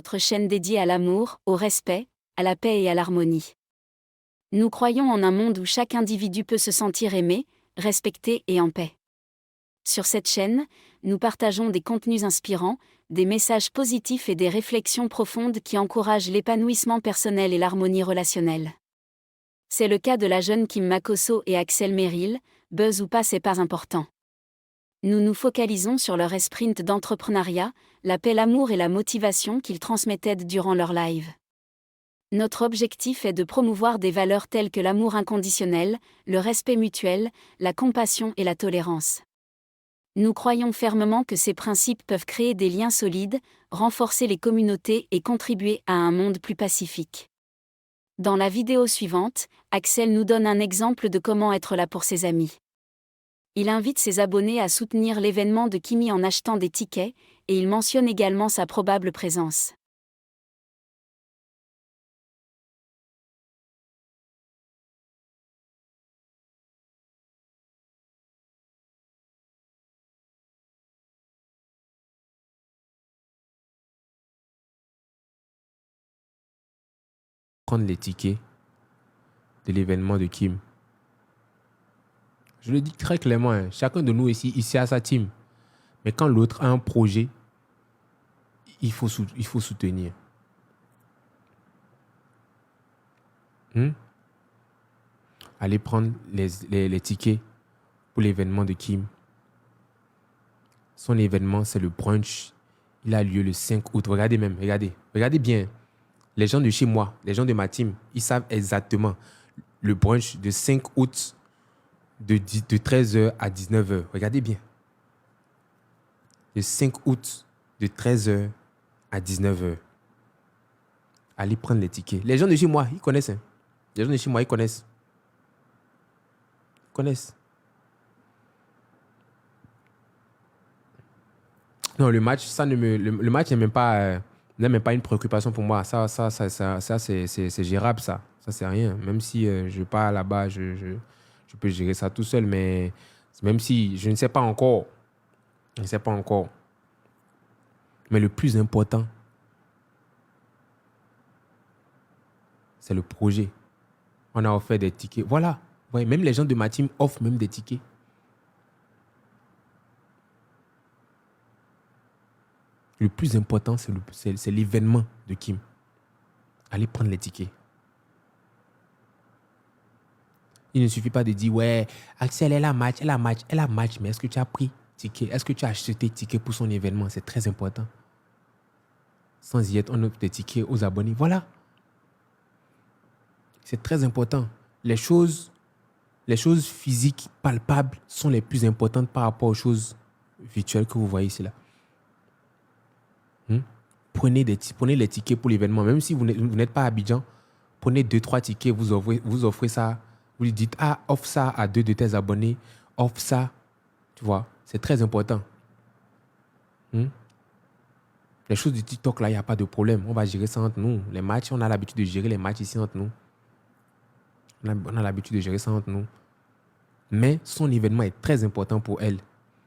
votre chaîne dédiée à l'amour, au respect, à la paix et à l'harmonie. Nous croyons en un monde où chaque individu peut se sentir aimé, respecté et en paix. Sur cette chaîne, nous partageons des contenus inspirants, des messages positifs et des réflexions profondes qui encouragent l'épanouissement personnel et l'harmonie relationnelle. C'est le cas de la jeune Kim Makosso et Axel Merrill, buzz ou pas c'est pas important. Nous nous focalisons sur leur esprit d'entrepreneuriat, la paix, l'amour et la motivation qu'ils transmettaient durant leur live. Notre objectif est de promouvoir des valeurs telles que l'amour inconditionnel, le respect mutuel, la compassion et la tolérance. Nous croyons fermement que ces principes peuvent créer des liens solides, renforcer les communautés et contribuer à un monde plus pacifique. Dans la vidéo suivante, Axel nous donne un exemple de comment être là pour ses amis. Il invite ses abonnés à soutenir l'événement de Kimi en achetant des tickets, et il mentionne également sa probable présence. Prendre les tickets de l'événement de Kim. Je le dis très clairement, hein, chacun de nous ici a sa team. Mais quand l'autre a un projet, il faut soutenir. Allez prendre les tickets pour l'événement de Kim. Son événement, c'est le brunch. Il a lieu le 5 août. Regardez bien. Les gens de chez moi, les gens de ma team, ils savent exactement le brunch de 5 août de 13h à 19h. Regardez bien. Le 5 août de 13h à 19h. Allez prendre les tickets. Les gens de chez moi, ils connaissent. Hein. Les gens de chez moi, ils connaissent. Non, le match, le match n'est même pas une préoccupation pour moi. Ça c'est gérable, ça. Ça, c'est rien. Même si je pars là-bas, je peux gérer ça tout seul, mais même si je ne sais pas encore. Mais le plus important, c'est le projet. On a offert des tickets. Voilà. Ouais, même les gens de ma team offrent même des tickets. Le plus important, c'est l'événement de Kim. Allez prendre les tickets. Il ne suffit pas de dire, ouais, Axel, elle a match. Mais est-ce que tu as pris ticket? Est-ce que tu as acheté ticket pour son événement? C'est très important. Sans y être, on offre des tickets aux abonnés. Voilà. C'est très important. Les choses physiques, palpables, sont les plus importantes par rapport aux choses virtuelles que vous voyez ici là. Prenez les tickets pour l'événement. Même si vous n'êtes pas à Abidjan, prenez 2-3 tickets, vous offrez ça. Vous lui dites, offre ça à 2 de tes abonnés. Offre ça. Tu vois, c'est très important. Les choses du TikTok, là, il n'y a pas de problème. On va gérer ça entre nous. Les matchs, on a l'habitude de gérer les matchs ici entre nous. On a l'habitude de gérer ça entre nous. Mais son événement est très important pour elle.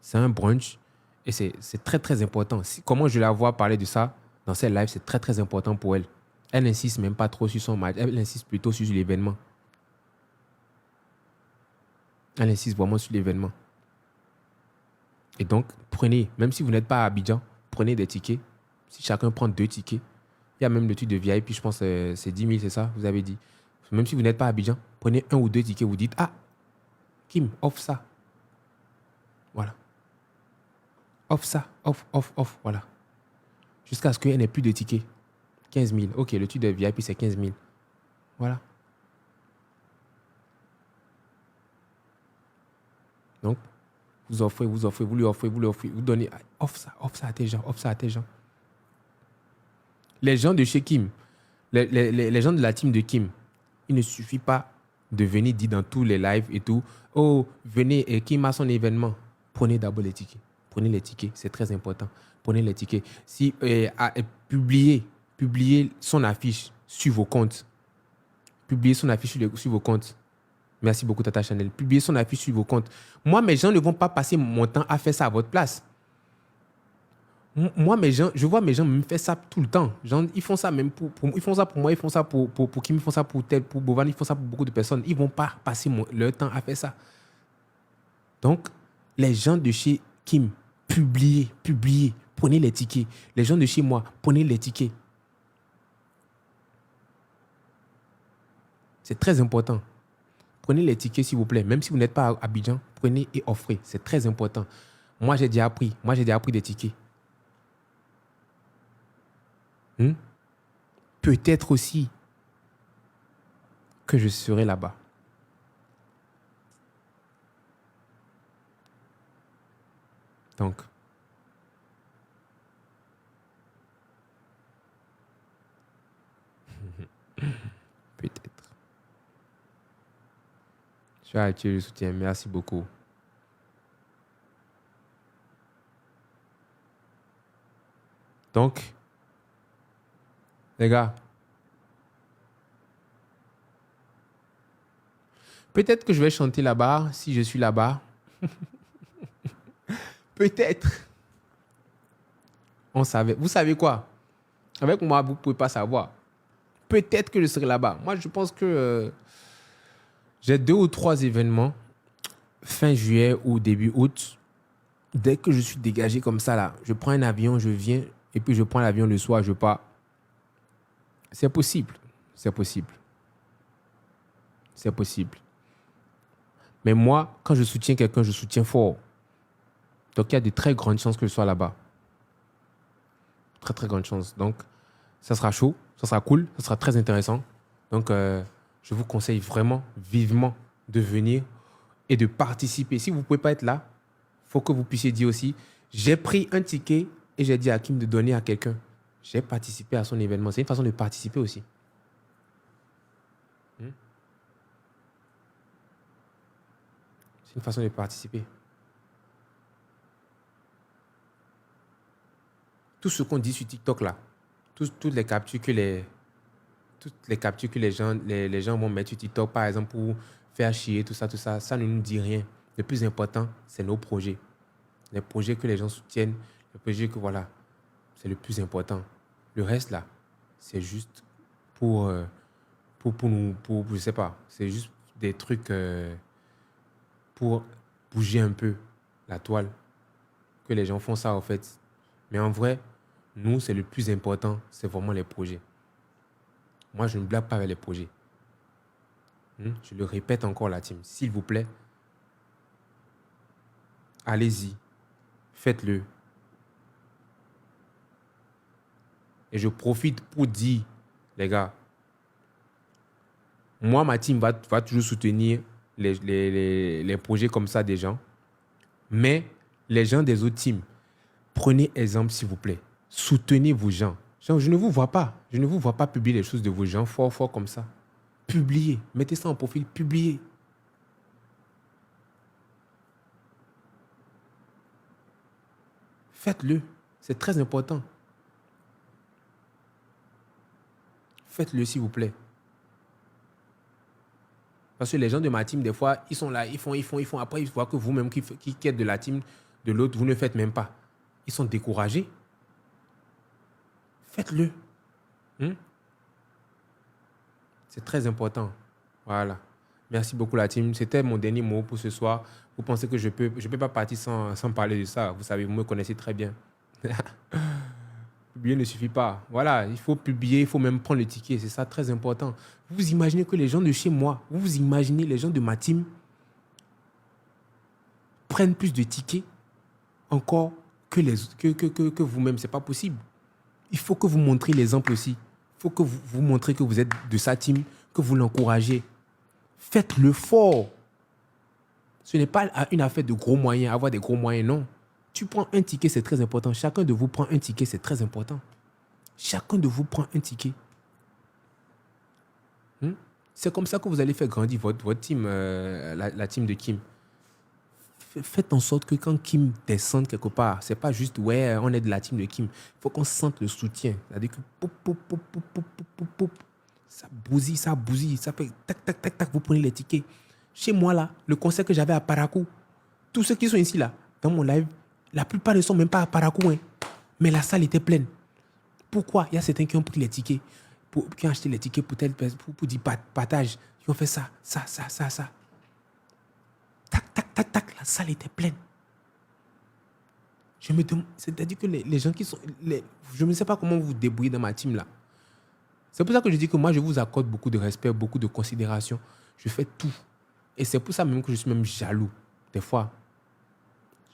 C'est un brunch et c'est très, très important. Comment je la vois parler de ça dans ses lives, c'est très, très important pour elle. Elle n'insiste même pas trop sur son match. Elle insiste plutôt sur l'événement. Elle insiste vraiment sur l'événement. Et donc, prenez, même si vous n'êtes pas à Abidjan, prenez des tickets. Si chacun prend 2 tickets, il y a même le truc de VIP, je pense que c'est 10 000, c'est ça, vous avez dit. Même si vous n'êtes pas à Abidjan, prenez 1 ou 2 tickets, vous dites, Kim, offre ça. Voilà. Offre ça, offre, voilà. Jusqu'à ce qu'elle n'ait plus de tickets. 15 000. Ok, le truc de VIP, c'est 15 000. Voilà. Donc, vous lui offrez, vous donnez, offre ça à tes gens, Les gens de chez Kim, les gens de la team de Kim, il ne suffit pas de venir dire dans tous les lives et tout, venez, et Kim a son événement. Prenez d'abord les tickets. Prenez les tickets, c'est très important. Prenez les tickets. Si, publiez son affiche sur vos comptes. Publiez son affiche sur vos comptes. Merci beaucoup, Tata Chanel. Publiez son affiche sur vos comptes. Moi, mes gens ne vont pas passer mon temps à faire ça à votre place. Moi, je vois mes gens me faire ça tout le temps. Genre, ils font ça même ils font ça pour moi, ils font ça pour Kim, ils font ça pour tel, pour Bovan, ils font ça pour beaucoup de personnes. Ils vont pas passer leur temps à faire ça. Donc, les gens de chez Kim, publiez, prenez les tickets. Les gens de chez moi, prenez les tickets. C'est très important. Prenez les tickets, s'il vous plaît. Même si vous n'êtes pas à Abidjan, prenez et offrez. C'est très important. Moi, j'ai déjà pris des tickets. Peut-être aussi que je serai là-bas. Donc, peut-être. Je suis à le soutien. Merci beaucoup. Donc, les gars, peut-être que je vais chanter là-bas si je suis là-bas. Peut-être. On savait. Vous savez quoi? Avec moi, vous ne pouvez pas savoir. Peut-être que je serai là-bas. Moi, je pense que j'ai 2 ou 3 événements fin juillet ou début août. Dès que je suis dégagé comme ça, là, je prends un avion, je viens, et puis je prends l'avion le soir, je pars. C'est possible. C'est possible. C'est possible. Mais moi, quand je soutiens quelqu'un, je soutiens fort. Donc, il y a de très grandes chances que je sois là-bas. Très, très grandes chances. Donc, ça sera chaud, ça sera cool, ça sera très intéressant. Donc, je vous conseille vraiment, vivement, de venir et de participer. Si vous ne pouvez pas être là, il faut que vous puissiez dire aussi, j'ai pris un ticket et j'ai dit à Kim de donner à quelqu'un. J'ai participé à son événement. C'est une façon de participer aussi. C'est une façon de participer. Tout ce qu'on dit sur TikTok là, toutes les captures que les gens vont mettre sur TikTok, par exemple, pour faire chier, tout ça, ça ne nous dit rien. Le plus important, c'est nos projets. Les projets que les gens soutiennent, les projets que voilà, c'est le plus important. Le reste là, c'est juste je sais pas, c'est juste des trucs pour bouger un peu la toile, que les gens font ça en fait. Mais en vrai, nous, c'est le plus important, c'est vraiment les projets. Moi, je ne blague pas avec les projets. Je le répète encore, la team. S'il vous plaît, allez-y, faites-le. Et je profite pour dire, les gars, moi, ma team va toujours soutenir les projets comme ça des gens. Mais les gens des autres teams, prenez exemple, s'il vous plaît. Soutenez vos gens. Genre, je ne vous vois pas. Je ne vous vois pas publier les choses de vos gens fort comme ça. Publiez. Mettez ça en profil. Publiez. Faites-le. C'est très important. Faites-le, s'il vous plaît. Parce que les gens de ma team, des fois, ils sont là, ils font. Après, ils voient que vous-même qui êtes de la team de l'autre, vous ne faites même pas. Ils sont découragés. Faites-le. C'est très important. Voilà. Merci beaucoup, la team. C'était mon dernier mot pour ce soir. Vous pensez que je peux pas partir sans parler de ça. Vous savez, vous me connaissez très bien. Publier ne suffit pas. Voilà, il faut publier, il faut même prendre le ticket. C'est ça, très important. Vous imaginez que les gens de chez moi, vous imaginez les gens de ma team prennent plus de tickets encore que vous-même. C'est pas possible. Il faut que vous montriez l'exemple aussi. Il faut que vous montrez que vous êtes de sa team, que vous l'encouragez. Faites-le fort. Ce n'est pas une affaire de gros moyens, avoir des gros moyens, non. Tu prends un ticket, c'est très important. Chacun de vous prend un ticket, c'est très important. Chacun de vous prend un ticket. C'est comme ça que vous allez faire grandir votre team, la team de Kim. Faites en sorte que quand Kim descende quelque part, c'est pas juste, ouais, on est de la team de Kim. Il faut qu'on sente le soutien. C'est-à-dire que ça bousille, ça fait tac, tac, tac, tac, vous prenez les tickets. Chez moi, là, le concert que j'avais à Parakou, tous ceux qui sont ici, là, dans mon live, la plupart ne sont même pas à Parakou. Mais la salle était pleine. Pourquoi? Il y a certains qui ont pris les tickets, qui ont acheté les tickets pour pour du partage. Ils ont fait ça. Tac, la salle était pleine. Je me demande, c'est-à-dire que les gens qui sont... je ne sais pas comment vous vous débrouillez dans ma team là. C'est pour ça que je dis que moi, je vous accorde beaucoup de respect, beaucoup de considération. Je fais tout. Et c'est pour ça même que je suis même jaloux, des fois.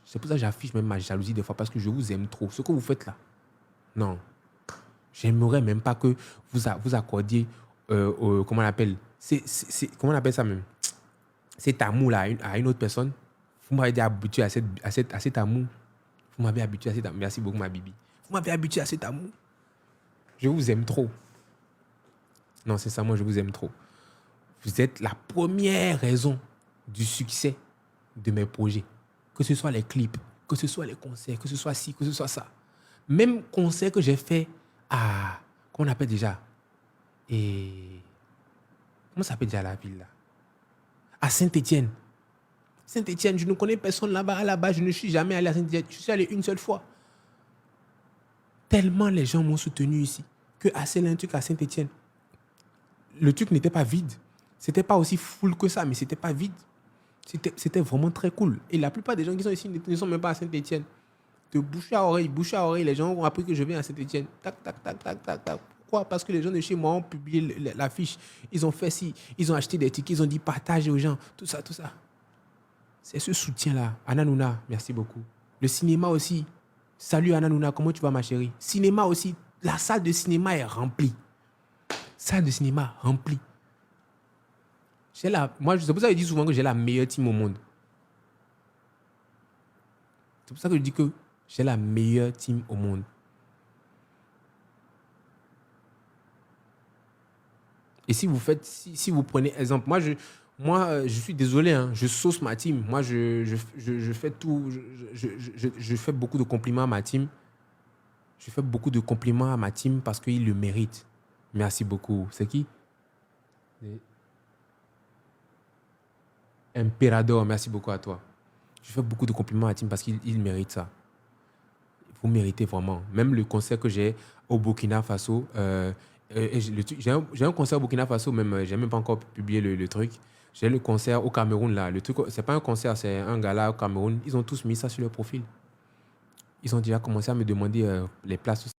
C'est pour ça que j'affiche même ma jalousie des fois, parce que je vous aime trop. Ce que vous faites là, non. J'aimerais même pas que vous accordiez, comment on appelle, comment on appelle ça même, cet amour là à une autre personne. Vous m'avez déjà habitué à cet amour. Vous m'avez habitué à cet amour. Merci beaucoup, ma bibi. Vous m'avez habitué à cet amour. Je vous aime trop. Non, c'est ça, moi, je vous aime trop. Vous êtes la première raison du succès de mes projets. Que ce soit les clips, que ce soit les concerts, que ce soit ci, que ce soit ça. Même concert que j'ai fait à... Comment on appelle déjà? Et... Comment ça s'appelle déjà la ville là? À Saint-Étienne. Saint-Étienne, je ne connais personne là-bas. Là-bas, je ne suis jamais allé à Saint-Étienne. Je suis allé une seule fois. Tellement les gens m'ont soutenu ici que assez un truc à Saint-Étienne. Le truc n'était pas vide. C'était pas aussi full que ça, mais c'était pas vide. C'était vraiment très cool. Et la plupart des gens qui sont ici ne sont même pas à Saint-Étienne. De bouche à oreille, les gens ont appris que je viens à Saint-Étienne. Tac. Pourquoi? Parce que les gens de chez moi ont publié l'affiche. Ils ont fait ci, ils ont acheté des tickets, ils ont dit partagez aux gens, tout ça. C'est ce soutien-là. Ananouna, merci beaucoup. Le cinéma aussi. Salut Ananouna, comment tu vas ma chérie? Cinéma aussi. La salle de cinéma est remplie. Salle de cinéma remplie. C'est pour ça que je dis souvent que j'ai la meilleure team au monde. C'est pour ça que je dis que j'ai la meilleure team au monde. Et si vous prenez exemple, moi je suis désolé, hein, je sauce ma team. Moi je fais tout, je fais beaucoup de compliments à ma team. Je fais beaucoup de compliments à ma team parce qu'ils le méritent. Merci beaucoup. C'est qui? Impérador, merci beaucoup à toi. Je fais beaucoup de compliments à la team parce qu'il mérite ça. Vous méritez vraiment. Même le concert que j'ai au Burkina Faso, j'ai un concert au Burkina Faso, même, j'ai même pas encore publié le truc. J'ai le concert au Cameroun là. Le truc, c'est pas un concert, c'est un gala au Cameroun. Ils ont tous mis ça sur leur profil. Ils ont déjà commencé à me demander les places.